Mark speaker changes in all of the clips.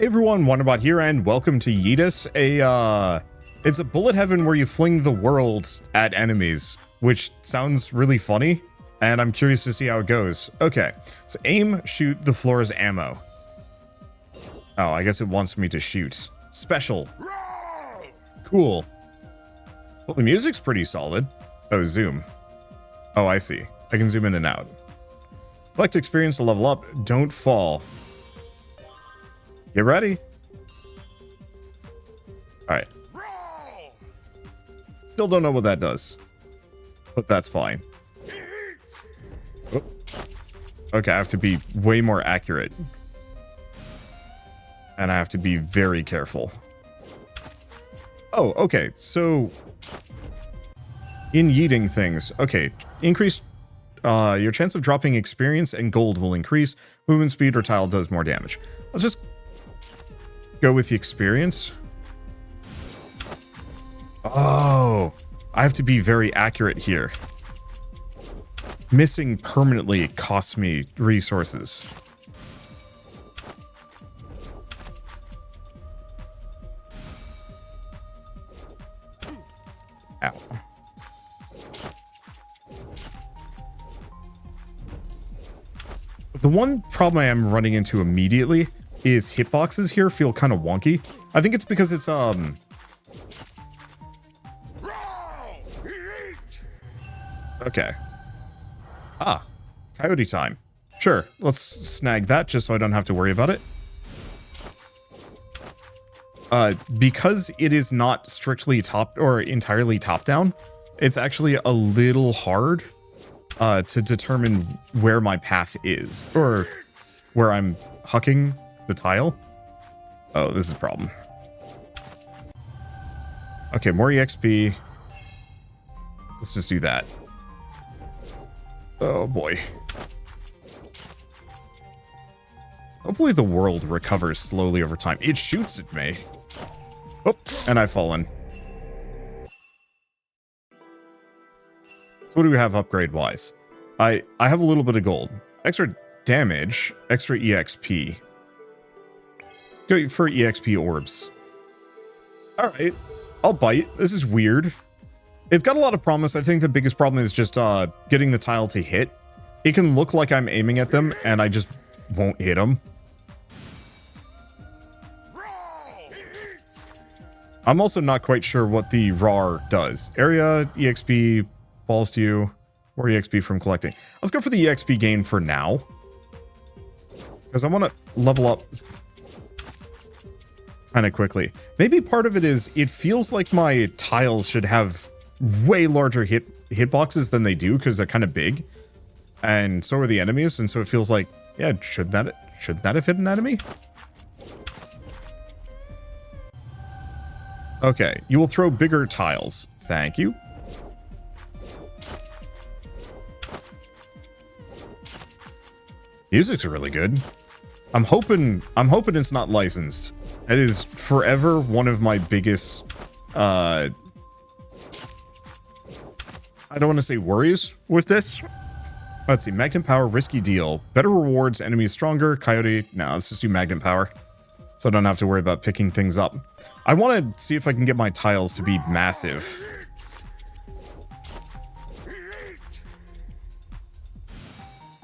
Speaker 1: Hey everyone, Wanderbot here, and welcome to Yeetus. It's a bullet heaven where you fling the world at enemies, which sounds really funny, and I'm curious to see how it goes. Okay, so aim, shoot, the floor is ammo. Oh, I guess it wants me to shoot. Special. Cool. Well, the music's pretty solid. Oh, zoom. Oh, I see. I can zoom in and out. Collect experience to level up. Don't fall. Get ready. Alright. Still don't know what that does, but that's fine. Oh. Okay, I have to be way more accurate. And I have to be very careful. Oh, okay, so in yeeting things, okay, increase your chance of dropping experience and gold will increase. Movement speed or tile does more damage. Let's just go with the experience. Oh, I have to be very accurate here. Missing permanently costs me resources. Ow. The one problem I am running into immediately is hitboxes here feel kind of wonky. I think it's because it's okay. Ah, coyote time. Sure, let's snag that just so I don't have to worry about it. Because it is not strictly top or entirely top down, it's actually a little hard to determine where my path is or where I'm hucking the tile. Oh, this is a problem. Okay, more EXP. Let's just do that. Oh boy. Hopefully the world recovers slowly over time. It shoots at me. Oh, and I've fallen. So what do we have upgrade wise? I have a little bit of gold. Extra damage, extra EXP. Go for EXP orbs. Alright, I'll bite. This is weird. It's got a lot of promise. I think the biggest problem is just getting the tile to hit. It can look like I'm aiming at them, and I just won't hit them. I'm also not quite sure what the RAR does. Area, EXP, balls to you, or EXP from collecting. Let's go for the EXP gain for now. Because I want to level up kind of quickly. Maybe part of it is it feels like my tiles should have way larger hitboxes than they do because they're kind of big. And so are the enemies, and so it feels like, yeah, should that have hit an enemy? Okay, you will throw bigger tiles. Thank you. Music's really good. I'm hoping it's not licensed. It is forever one of my biggest I don't want to say worries with this. Let's see, magnet power, risky deal, better rewards, enemies stronger, coyote. No, let's just do magnet power. So I don't have to worry about picking things up. I want to see if I can get my tiles to be massive.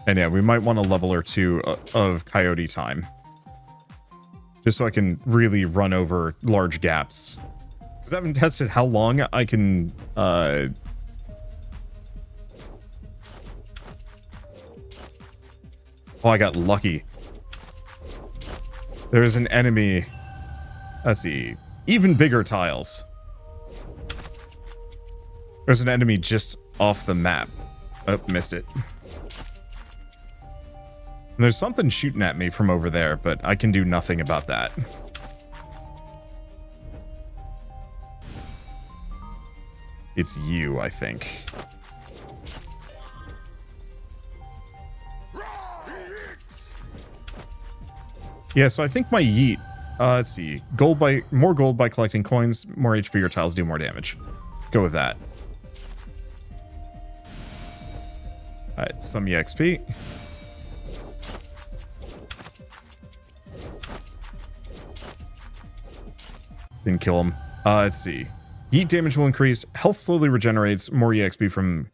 Speaker 1: And yeah, we might want a level or two of coyote time. Just so I can really run over large gaps. Because I haven't tested how long I can... Oh, I got lucky. There's an enemy. Let's see. Even bigger tiles. There's an enemy just off the map. Oh, missed it. And there's something shooting at me from over there, but I can do nothing about that. It's you, I think. Yeah, so I think my yeet, let's see, more gold by collecting coins, more HP or tiles do more damage. Let's go with that. Alright, some EXP. Didn't kill him. Let's see. Yeet damage will increase. Health slowly regenerates. More EXP from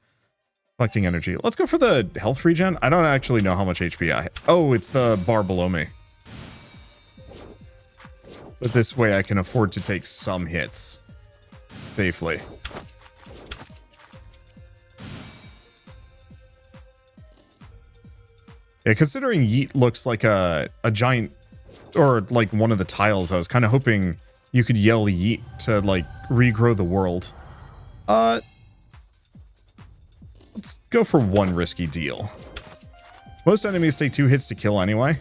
Speaker 1: collecting energy. Let's go for the health regen. I don't actually know how much HP I have. Oh, it's the bar below me. But this way I can afford to take some hits safely. Yeah, considering Yeet looks like a giant, or like one of the tiles, I was kind of hoping you could yell Yeet to like regrow the world. Let's go for one risky deal. Most enemies take 2 hits to kill anyway.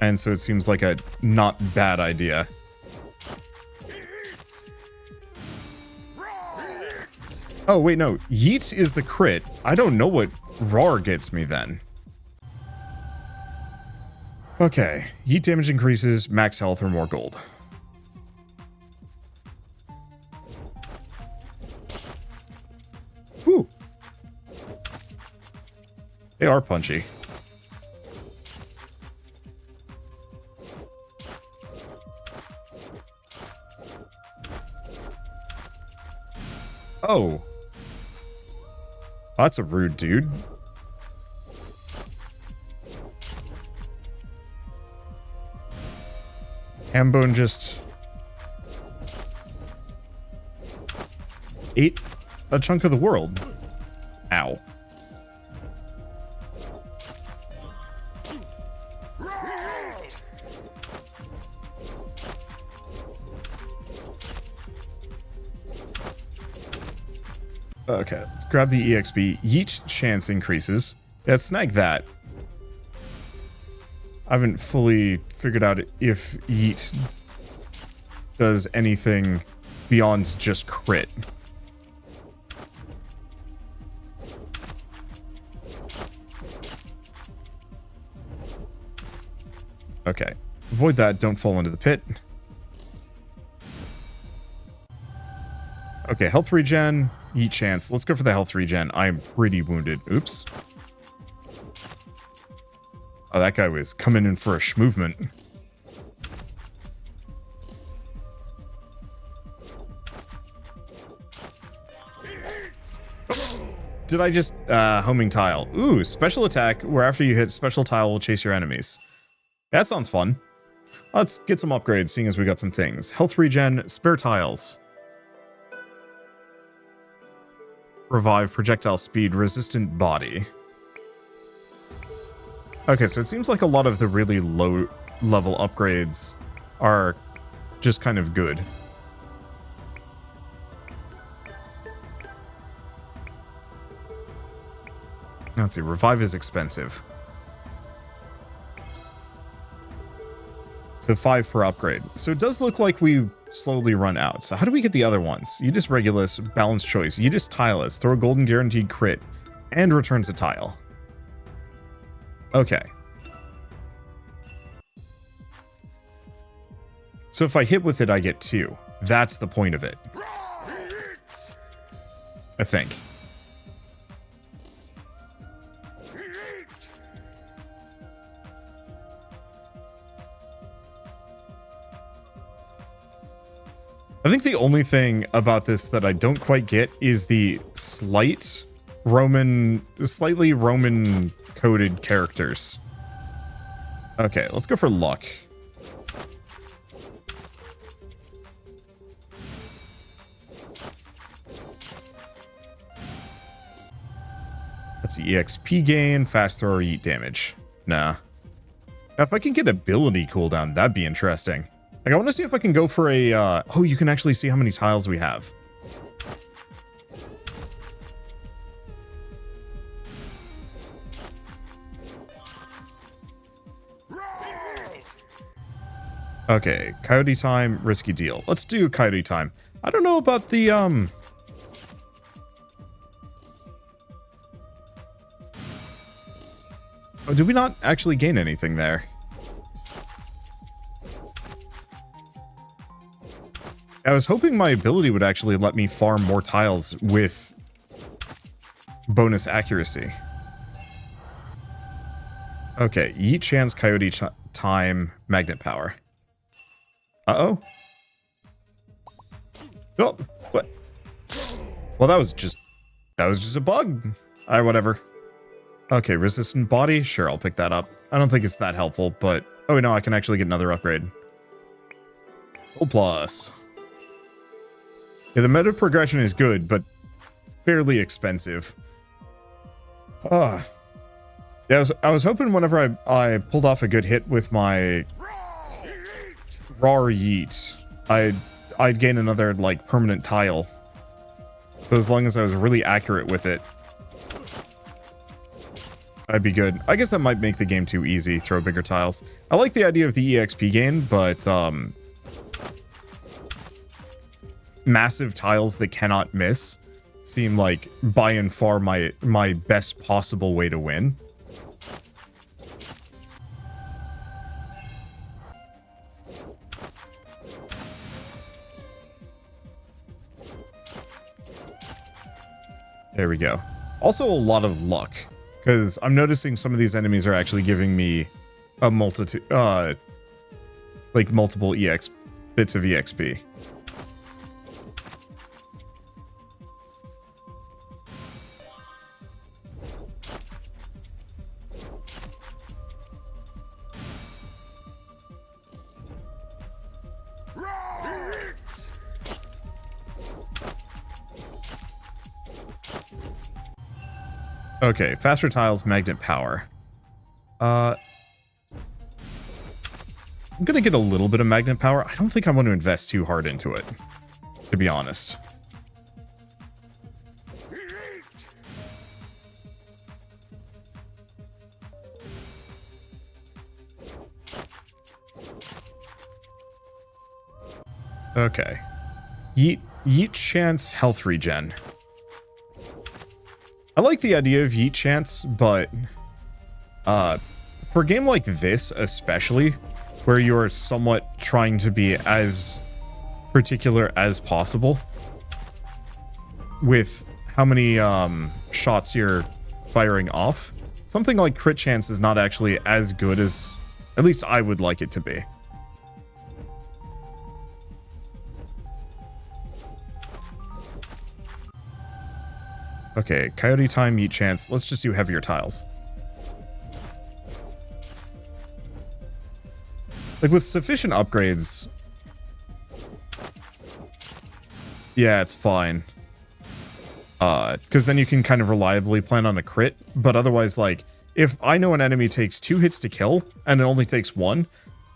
Speaker 1: And so it seems like a not bad idea. Oh, wait, no. Yeet is the crit. I don't know what Roar gets me then. Okay. Yeet damage increases, max health, or more gold. Whew. They are punchy. Oh. That's a rude dude. Hambone just ate a chunk of the world. Ow. Okay, let's grab the EXP. Yeet chance increases. Yeah, snag that. I haven't fully figured out if Yeet does anything beyond just crit. Okay, avoid that. Don't fall into the pit. Okay, health regen. Yeet chance. Let's go for the health regen. I am pretty wounded. Oops. Oh, that guy was coming in for a movement. Did I just homing tile? Ooh, special attack where after you hit special tile will chase your enemies. That sounds fun. Let's get some upgrades, seeing as we got some things. Health regen, spare tiles. Revive, projectile speed, resistant body. Okay, so it seems like a lot of the really low level upgrades are just kind of good. Let's see, revive is expensive. So 5 per upgrade. So it does look like we slowly run out. So how do we get the other ones? Yeetus Regulus, Balanced Choice, Yeetus Tileless, throw a golden guaranteed crit, and returns a tile. Okay. So if I hit with it, I get 2. That's the point of it. I think. I think the only thing about this that I don't quite get is the slightly Roman coded characters. Okay, let's go for luck. That's the EXP gain, fast throw, or Yeet damage. Nah. Now, if I can get ability cooldown, that'd be interesting. Like, I want to see if I can go for a, oh, you can actually see how many tiles we have. Okay, coyote time, risky deal. Let's do coyote time. I don't know about the, Oh, did we not actually gain anything there? I was hoping my ability would actually let me farm more tiles with bonus accuracy. Okay, Yeet chance, coyote time, magnet power. Uh-oh. Oh, what? Well, that was just a bug. Alright, whatever. Okay, resistant body. Sure, I'll pick that up. I don't think it's that helpful, but... Oh, no, I can actually get another upgrade. Full plus. Yeah, the meta progression is good, but fairly expensive. Yeah, I was hoping whenever I pulled off a good hit with my raw yeet, I'd gain another, like, permanent tile. So as long as I was really accurate with it, I'd be good. I guess that might make the game too easy, throw bigger tiles. I like the idea of the EXP gain, but massive tiles that cannot miss seem like by and far my best possible way to win. There we go. Also a lot of luck, because I'm noticing some of these enemies are actually giving me a multitude, like multiple bits of EXP. Okay, faster tiles, magnet power. I'm gonna get a little bit of magnet power. I don't think I want to invest too hard into it, to be honest. Okay. Yeet chance health regen. I like the idea of Yeet chance, but for a game like this especially, where you're somewhat trying to be as particular as possible with how many shots you're firing off, something like crit chance is not actually as good as at least I would like it to be. Okay, coyote time, Yeet chance. Let's just do heavier tiles. Like, with sufficient upgrades... Yeah, it's fine. Because then you can kind of reliably plan on a crit. But otherwise, like, if I know an enemy takes 2 hits to kill, and it only takes 1,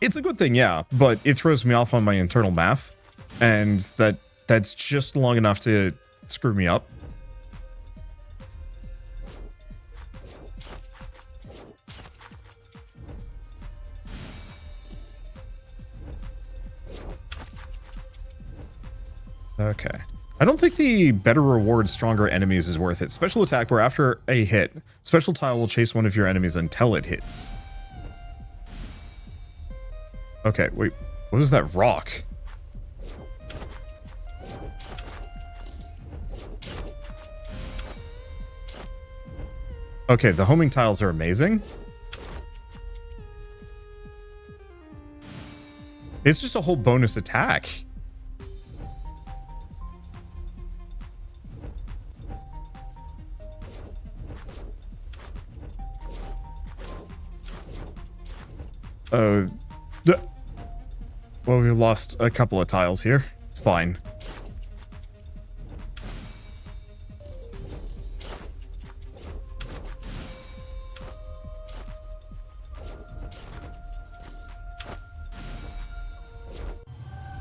Speaker 1: it's a good thing, yeah. But it throws me off on my internal math. And that's just long enough to screw me up. Okay. I don't think the better reward stronger enemies is worth it. Special attack where after a hit, special tile will chase one of your enemies until it hits. Okay, wait. What is that rock? Okay, the homing tiles are amazing. It's just a whole bonus attack. Well, we've lost a couple of tiles here. It's fine.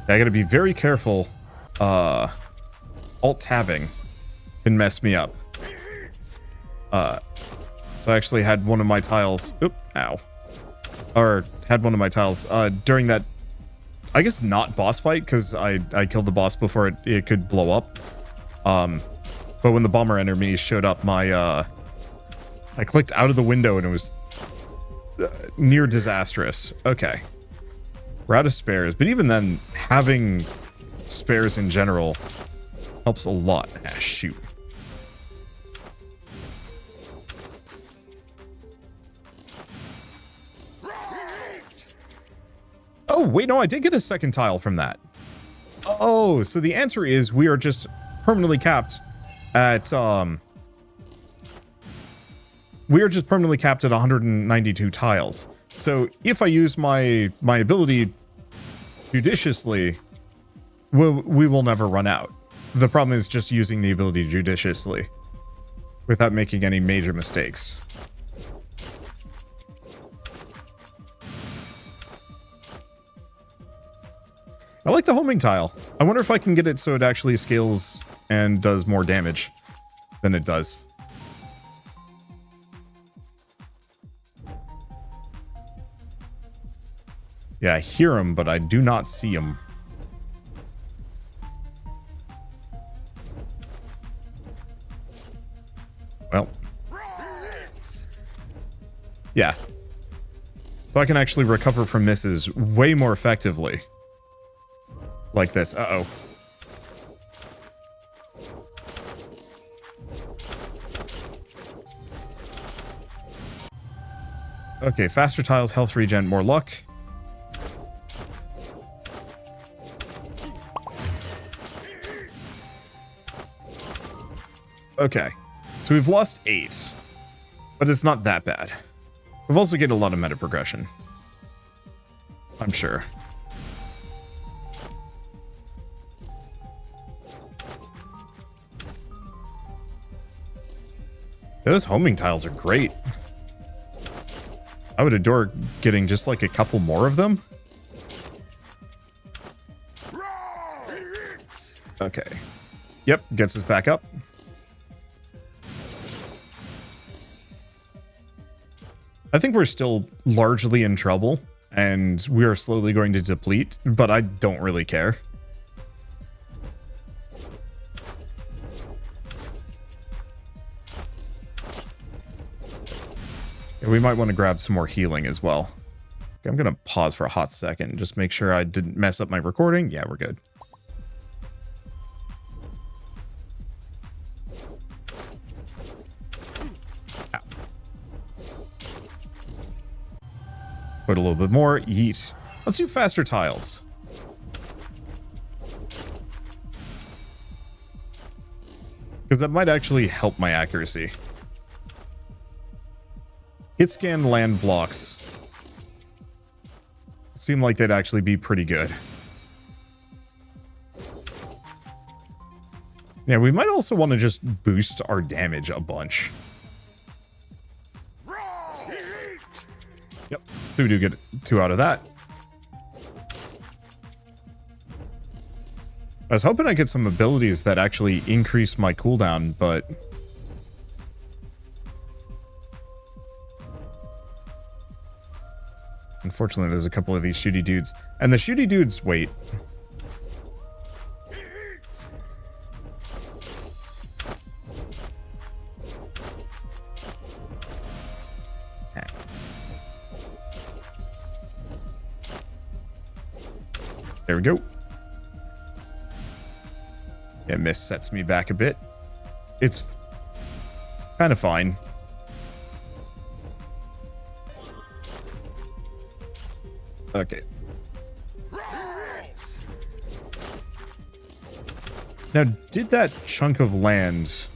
Speaker 1: I gotta be very careful. Alt-tabbing can mess me up. So I actually had one of my tiles... Oop, ow. Or had one of my tiles during that, I guess not boss fight, because I killed the boss before it could blow up. But when the bomber enemy showed up, I clicked out of the window and it was near disastrous. Okay. We're out of spares, but even then, having spares in general helps a lot. Ah, shoot. Oh, wait, no, I did get a second tile from that. Oh, so the answer is we are just permanently capped at, we are just permanently capped at 192 tiles. So if I use my ability judiciously, we will never run out. The problem is just using the ability judiciously without making any major mistakes. I like the homing tile. I wonder if I can get it so it actually scales and does more damage than it does. Yeah, I hear him, but I do not see him. Well. Yeah. So I can actually recover from misses way more effectively. Like this. Uh-oh. Okay, faster tiles, health regen, more luck. Okay, so we've lost 8, but it's not that bad. We've also gained a lot of meta progression, I'm sure. Those homing tiles are great. I would adore getting just like a couple more of them. Okay. Yep, gets us back up. I think we're still largely in trouble, and we are slowly going to deplete, but I don't really care. We might want to grab some more healing as well. Okay, I'm going to pause for a hot second and just make sure I didn't mess up my recording. Yeah, we're good. Ow. Put a little bit more. Yeet. Let's do faster tiles. Because that might actually help my accuracy. Hit scan land blocks seem like they'd actually be pretty good. Yeah, we might also want to just boost our damage a bunch. Yep, so we do get 2 out of that. I was hoping I'd get some abilities that actually increase my cooldown, but... unfortunately, there's a couple of these shooty dudes. And the shooty dudes, wait. Okay. There we go. Yeah, miss sets me back a bit. It's kind of fine. Okay. Now, did that chunk of land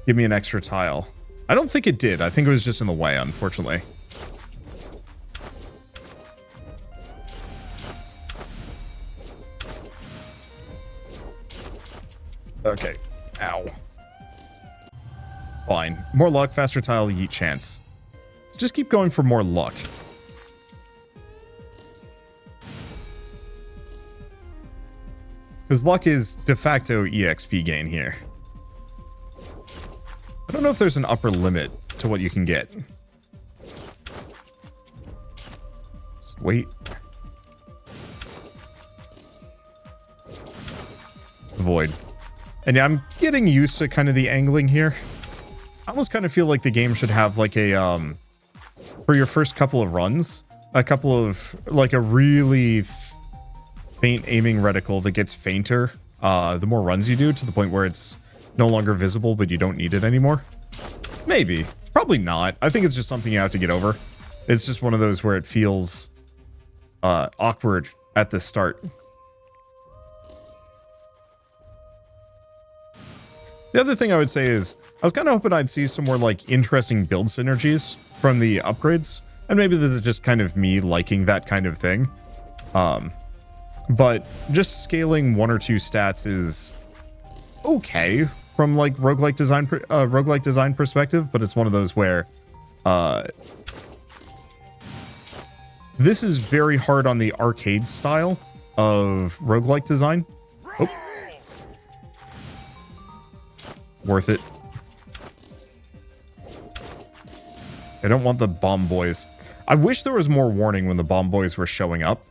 Speaker 1: give me an extra tile? I don't think it did. I think it was just in the way, unfortunately. Okay. Ow. It's fine. More luck, faster tile, yeet chance. Let's just keep going for more luck. Because luck is de facto EXP gain here. I don't know if there's an upper limit to what you can get. Just wait. Void. And yeah, I'm getting used to kind of the angling here. I almost kind of feel like the game should have like a, for your first couple of runs, a couple of, like a really faint aiming reticle that gets fainter the more runs you do, to the point where it's no longer visible, but you don't need it anymore. Maybe. Probably not. I think it's just something you have to get over. It's just one of those where it feels awkward at the start. The other thing I would say is, I was kind of hoping I'd see some more, like, interesting build synergies from the upgrades. And maybe this is just kind of me liking that kind of thing. But just scaling 1 or 2 stats is okay from, like, roguelike design perspective, but it's one of those where this is very hard on the arcade style of roguelike design. Oh. Worth it. I don't want the bomb boys. I wish there was more warning when the bomb boys were showing up.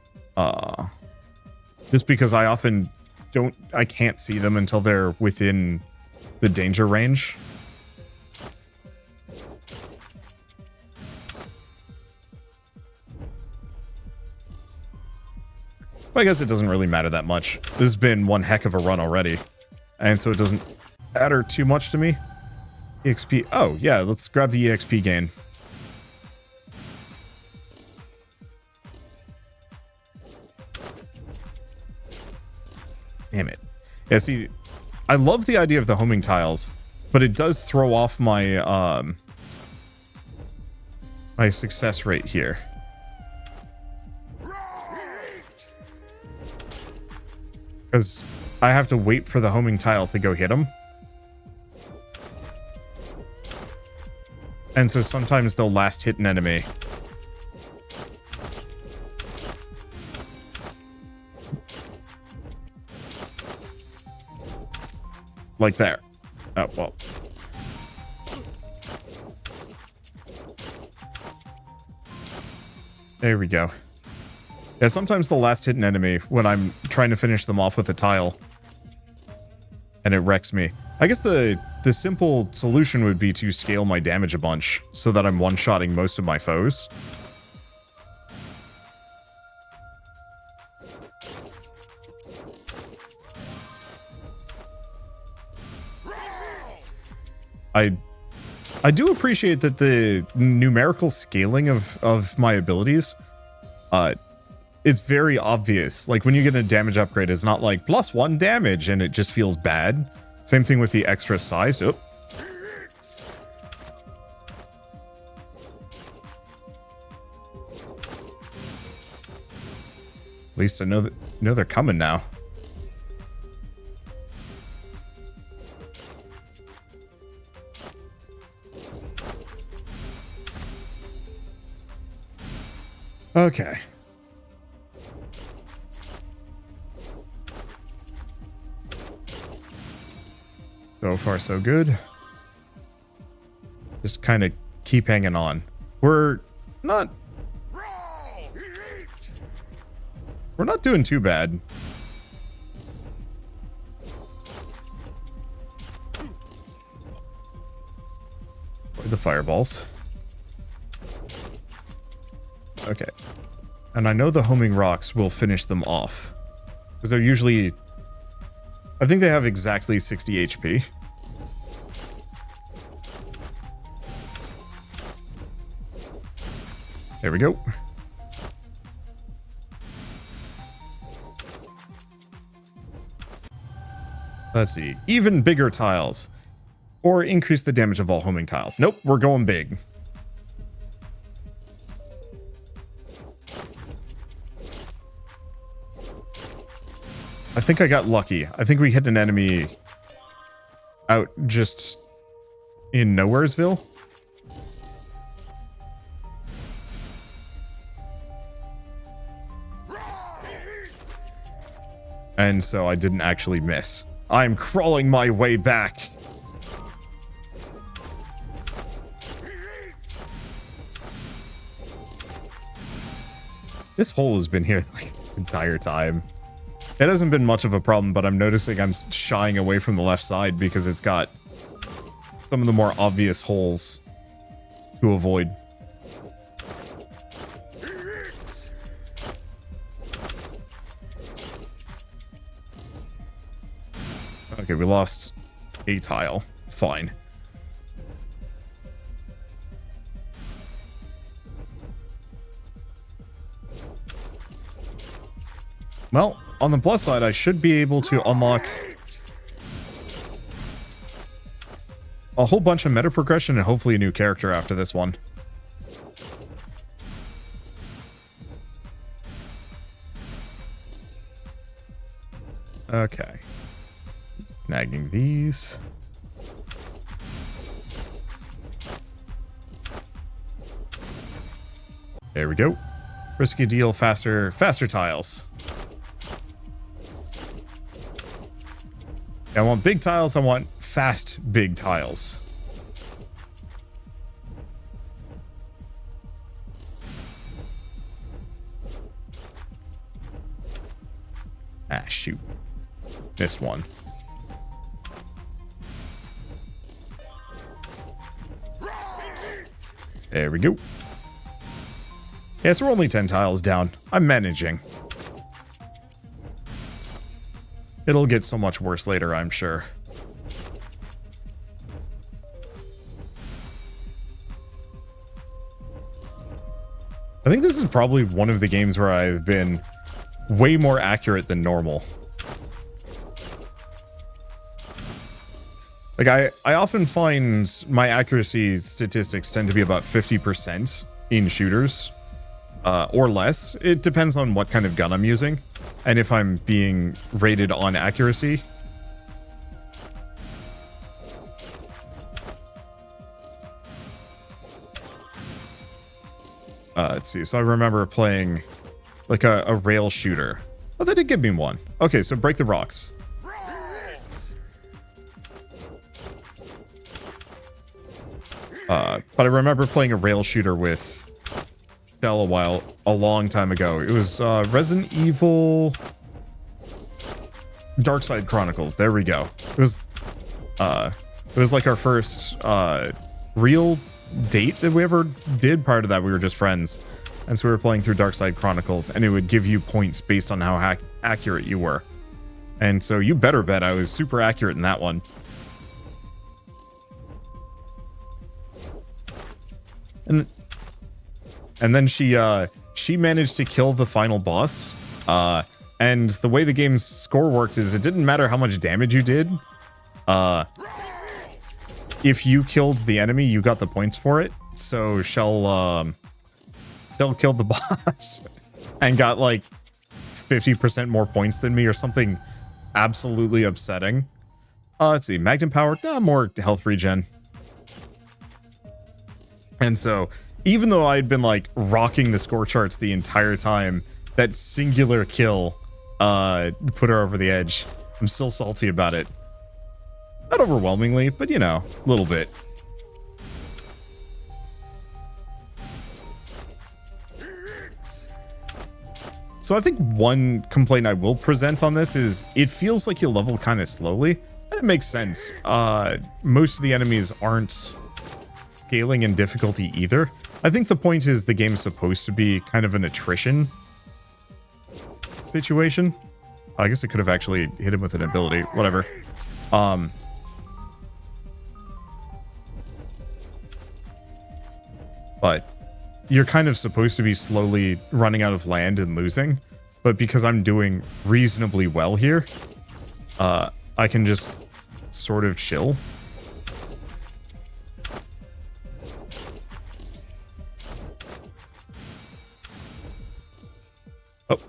Speaker 1: Just because I often I can't see them until they're within the danger range. But I guess it doesn't really matter that much. This has been one heck of a run already. And so it doesn't matter too much to me. EXP. Oh, yeah, let's grab the EXP gain. Damn it. Yeah, see, I love the idea of the homing tiles, but it does throw off my, my success rate here. Because I have to wait for the homing tile to go hit him. And so sometimes they'll last hit an enemy. Like there. Oh, well. There we go. Yeah, sometimes they'll last hit an enemy when I'm trying to finish them off with a tile. And it wrecks me. I guess the simple solution would be to scale my damage a bunch so that I'm one-shotting most of my foes. I do appreciate that the numerical scaling of my abilities, it's very obvious. Like when you get a damage upgrade, it's not like +1 damage and it just feels bad. Same thing with the extra size. Oh. At least I know they're coming now. Okay. So far, so good. Just kind of keep hanging on. We're not doing too bad. The fireballs. Okay. And I know the homing rocks will finish them off. Because they're usually... I think they have exactly 60 HP. There we go. Let's see. Even bigger tiles. Or increase the damage of all homing tiles. Nope, we're going big. I think I got lucky. I think we hit an enemy out just in Nowheresville. And so I didn't actually miss. I'm crawling my way back. This hole has been here like the entire time. It hasn't been much of a problem, but I'm noticing I'm shying away from the left side because it's got some of the more obvious holes to avoid. Okay, we lost a tile. It's fine. Well, on the plus side, I should be able to unlock a whole bunch of meta progression and hopefully a new character after this one. Okay. Snagging these. There we go. Risky deal, faster tiles. I want big tiles, I want fast big tiles. Ah, shoot. Missed one. There we go. Yeah, so we're only 10 tiles down. I'm managing. It'll get so much worse later, I'm sure. I think this is probably one of the games where I've been way more accurate than normal. Like, I often find my accuracy statistics tend to be about 50% in shooters. Or less. It depends on what kind of gun I'm using and if I'm being rated on accuracy. Let's see. So I remember playing like a rail shooter. Oh, they did give me one. Okay, so break the rocks. But I remember playing a rail shooter with Shell a long time ago. It was Resident Evil Dark Side Chronicles. There we go. It was like our first real date that we ever did. Prior to that, we were just friends, and so we were playing through Dark Side Chronicles, and it would give you points based on how accurate you were. And so you better bet I was super accurate in that one. And then she managed to kill the final boss. And the way the game's score worked is it didn't matter how much damage you did. If you killed the enemy, you got the points for it. So Shell killed the boss and got like 50% more points than me or something absolutely upsetting. Let's see, Magnum Power, more health regen. And so, even though I'd been like rocking the score charts the entire time, that singular kill put her over the edge. I'm still salty about it. Not overwhelmingly, but you know, a little bit. So I think one complaint I will present on this is it feels like you level kind of slowly, and it makes sense. Most of the enemies aren't scaling in difficulty either. I think the point is the game's supposed to be kind of an attrition situation. I guess I could have actually hit him with an ability, whatever. But you're kind of supposed to be slowly running out of land and losing, but because I'm doing reasonably well here, I can just sort of chill. Oh.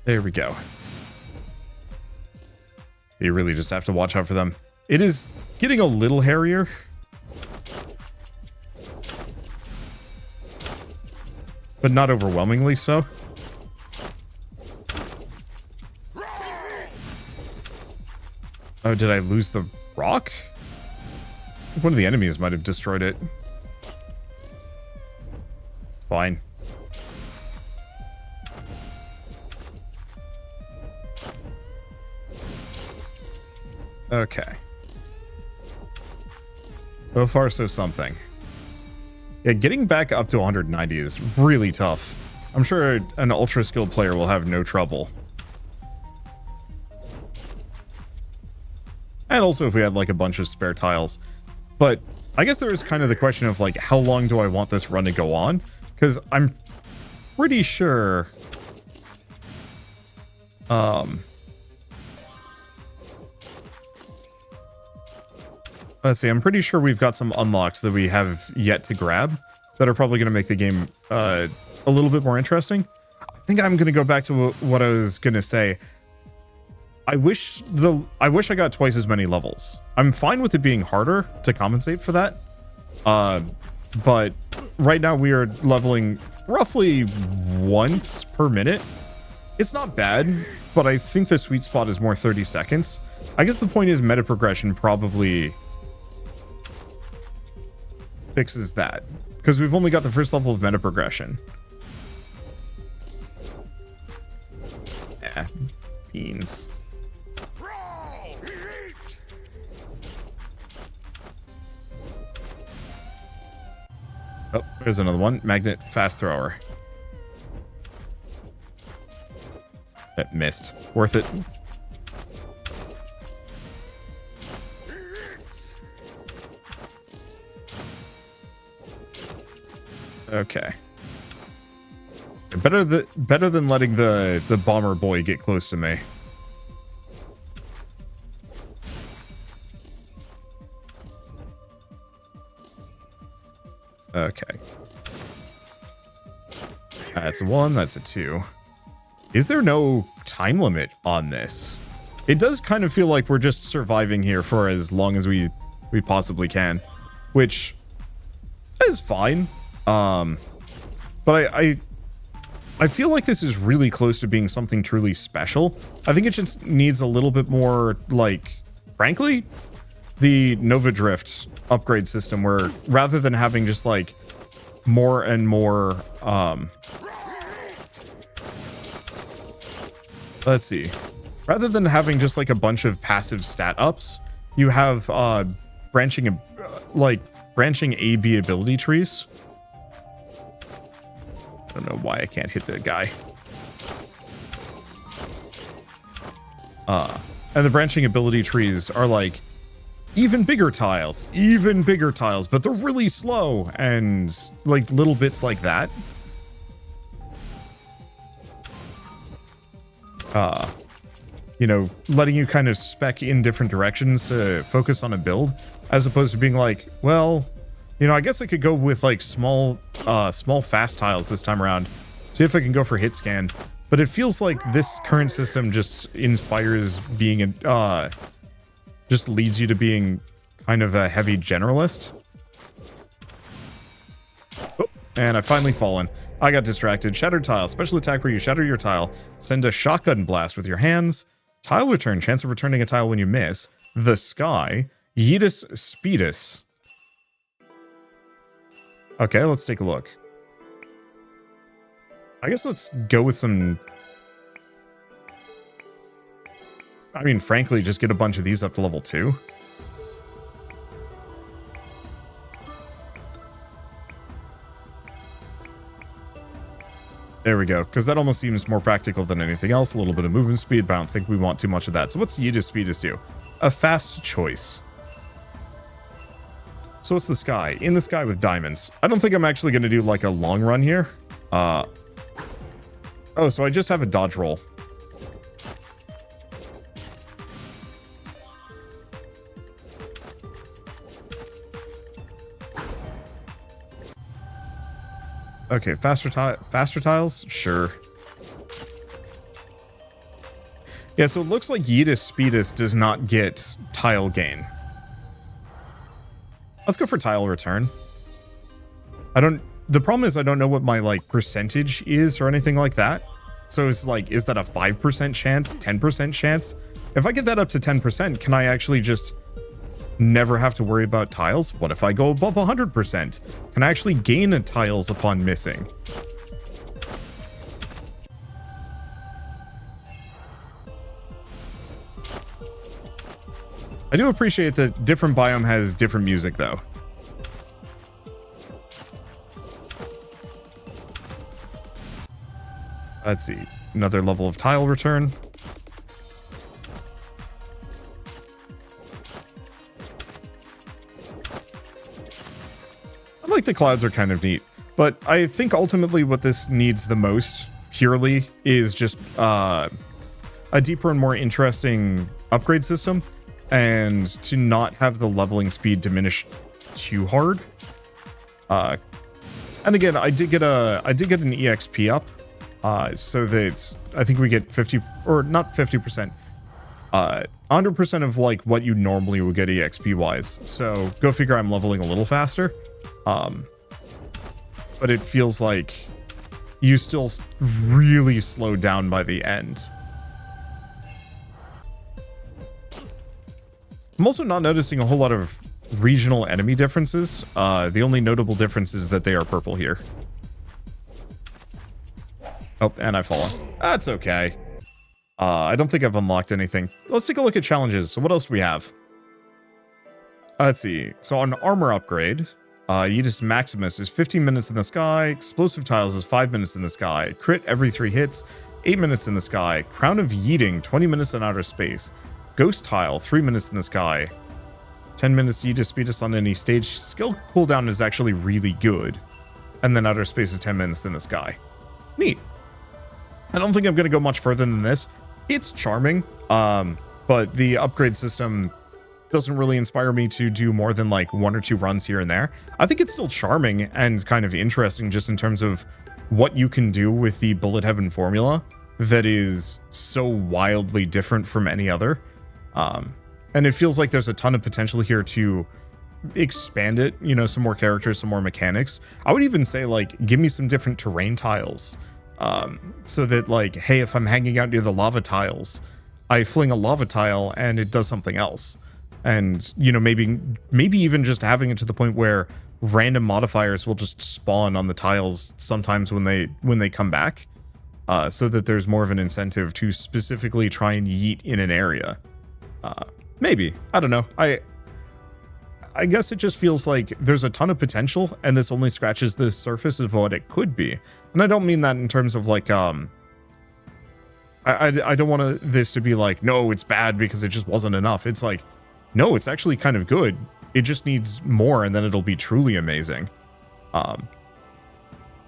Speaker 1: There we go. You really just have to watch out for them. It is getting a little hairier. But not overwhelmingly so. Oh, did I lose the rock? One of the enemies might have destroyed it. It's fine. Okay. So far, so something. Yeah, getting back up to 190 is really tough. I'm sure an ultra-skilled player will have no trouble. And also if we had like a bunch of spare tiles. But I guess there is kind of the question of like, how long do I want this run to go on? Because I'm pretty sure... let's see, I'm pretty sure we've got some unlocks that we have yet to grab that are probably going to make the game a little bit more interesting. I think I'm going to go back to what I was going to say. I wish I got twice as many levels. I'm fine with it being harder to compensate for that. But right now we are leveling roughly once per minute. It's not bad, but I think the sweet spot is more 30 seconds. I guess the point is meta progression probably fixes that, because we've only got the first level of meta progression. Yeah, beans. Oh, there's another one. Magnet fast thrower. That missed. Worth it. Okay. Better than letting the bomber boy get close to me. Okay. That's a 1, that's a 2. Is there no time limit on this? It does kind of feel like we're just surviving here for as long as we possibly can, which is fine. But I feel like this is really close to being something truly special. I think it just needs a little bit more, like, frankly, the Nova Drift upgrade system, where rather than having just like more and more let's see, rather than having just like a bunch of passive stat ups, you have branching A/B ability trees. I don't know why I can't hit the guy. And the branching ability trees are like even bigger tiles, but they're really slow, and like little bits like that. You know, letting you kind of spec in different directions to focus on a build, as opposed to being like, well, you know, I guess I could go with like small fast tiles this time around. See if I can go for hit scan. But it feels like this current system just inspires being a, just leads you to being kind of a heavy generalist. Oh, and I've finally fallen. I got distracted. Shattered tile. Special attack where you shatter your tile. Send a shotgun blast with your hands. Tile return. Chance of returning a tile when you miss. The sky. Yeetus Speedus. Okay, let's take a look. I guess let's go with some... I mean, frankly, just get a bunch of these up to level 2. There we go, because that almost seems more practical than anything else. A little bit of movement speed, but I don't think we want too much of that. So what's Yeetus Speedus do? A fast choice. So it's the sky. In the sky with diamonds. I don't think I'm actually going to do like a long run here. Oh, so I just have a dodge roll. Okay, faster tiles? Sure. Yeah, so it looks like Yeetus Speedus does not get tile gain. Let's go for tile return. The problem is I don't know what my, like, percentage is or anything like that. So it's like, is that a 5% chance, 10% chance? If I get that up to 10%, can I actually just never have to worry about tiles? What if I go above 100%? Can I actually gain tiles upon missing? I do appreciate that different biome has different music, though. Let's see. Another level of tile return. the clouds are kind of neat, but I think ultimately what this needs the most, purely, is just a deeper and more interesting upgrade system, and to not have the leveling speed diminish too hard. And again, I did get an EXP up, so that I think we get 50, or not 50%, 100% of like what you normally would get EXP wise. So go figure, I'm leveling a little faster. But it feels like you still really slow down by the end. I'm also not noticing a whole lot of regional enemy differences. The only notable difference is that they are purple here. Oh, and I fall. That's okay. I don't think I've unlocked anything. Let's take a look at challenges. So what else do we have? Let's see. So on armor upgrade, Yeetus Maximus is 15 minutes in the sky. Explosive tiles is 5 minutes in the sky. Crit every 3 hits, 8 minutes in the sky. Crown of Yeeting, 20 minutes in outer space. Ghost tile, 3 minutes in the sky. 10 minutes Yeetus speed us on any stage. Skill cooldown is actually really good. And then outer space is 10 minutes in the sky. Neat. I don't think I'm going to go much further than this. It's charming, but the upgrade system doesn't really inspire me to do more than like 1 or 2 runs here and there. I think it's still charming and kind of interesting just in terms of what you can do with the Bullet Heaven formula that is so wildly different from any other. And it feels like there's a ton of potential here to expand it, you know, some more characters, some more mechanics. I would even say, like, give me some different terrain tiles. So that, like, hey, if I'm hanging out near the lava tiles, I fling a lava tile and it does something else. And, you know, maybe even just having it to the point where random modifiers will just spawn on the tiles sometimes when they come back, so that there's more of an incentive to specifically try and yeet in an area. Maybe. I don't know. I guess it just feels like there's a ton of potential, and this only scratches the surface of what it could be. And I don't mean that in terms of like, I don't want this to be like, no, it's bad because it just wasn't enough. It's like, no, it's actually kind of good. It just needs more, and then it'll be truly amazing.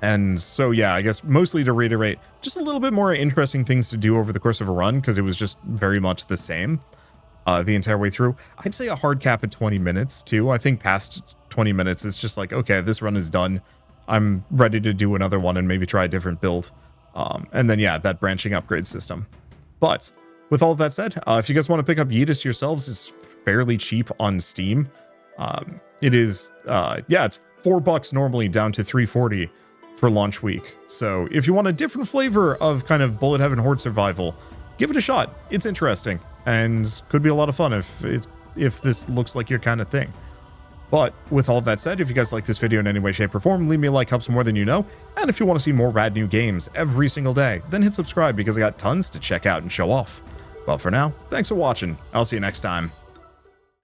Speaker 1: And so, yeah, I guess mostly to reiterate, just a little bit more interesting things to do over the course of a run, because it was just very much the same the entire way through. I'd say a hard cap at 20 minutes, too. I think past 20 minutes, it's just like, okay, this run is done. I'm ready to do another one and maybe try a different build. And then, yeah, that branching upgrade system. But with all of that said, if you guys want to pick up Yeetus yourselves, it's fairly cheap on Steam. It is, yeah, it's $4 normally, down to $3.40 for launch week. So if you want a different flavor of kind of Bullet Heaven Horde survival, give it a shot. It's interesting and could be a lot of fun if this looks like your kind of thing. But with all of that said, if you guys like this video in any way, shape, or form, leave me a like, helps more than you know. And if you want to see more rad new games every single day, then hit subscribe because I got tons to check out and show off. Well, for now, thanks for watching. I'll see you next time.